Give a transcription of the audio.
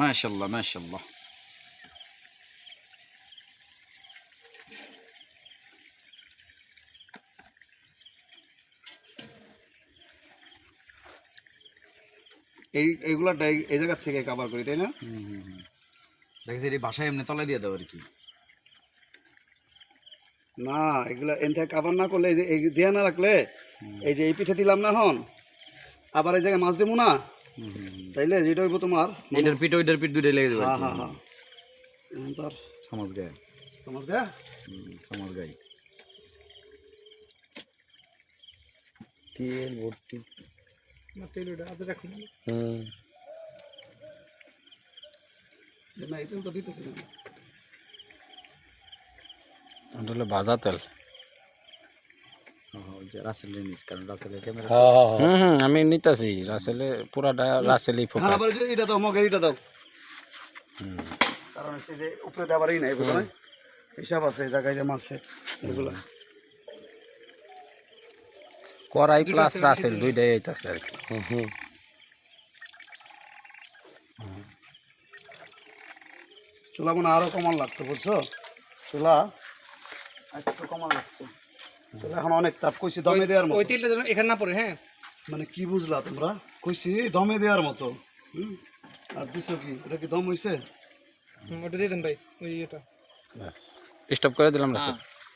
মাশাআল্লাহ মাশাআল্লাহ। এইগুলা এই জায়গা থেকে কভার করি, তাই না? দেখছি এই বাসায় এমনি তলায় দিয়ে দাও আর কি। না, এগুলা এন থেকে কভার না করলে এই যে এই দেয়া না রাখলে, এই যে এই পিঠে দিলাম না এখন, আবার এই জায়গায় মাছ দেবো না, তাইলে যেটা হইব তোমার এটার পিঠ ওইটার পিঠ দুইটাই লেগে যাবে। হ্যাঁ হ্যাঁ হ্যাঁ, তার চামচ গায়ে, সমাজ গা চামচ গায়ে তেল ভর্তি। না, তেল ওটা আজ রাখুন না, এই তেল তো দিতেছি না। ওটা হলো ভাজা তেল। রাসেলের নিস, কারণ রাসেলের ক্যামেরা। আমি নিতেছি রাসেলে, পুরাটা রাসেলই হ্যাঁ, ফোকাস। আবার এটা দাও, মগের এটা দাও, কারণ সে যে উপরে দেওয়ারই নাই, বুঝলো না, হিসাব আছে এই জায়গায় যে মাছের এগুলা। কড়াই প্লাস রাসেল দুইটাই আইতাছে আর কি। চুলা মানে আরো কমান লাগতো, বুঝছো? চুলা একটু কমান লাগতো, চুলা এখন অনেক তাপ। কইছি দমে দেওয়ার মতো। ওই তেলটা যেন এখানে না পড়ে। হ্যাঁ, মানে কি বুঝলা তোমরা? কইছি দমে দেওয়ার মতো। আর দিছো কি? এটা কি দম হইছে? ওটা দিয়ে দেন ভাই, ওই এটা। স্টপ করে দিলাম রাসেল।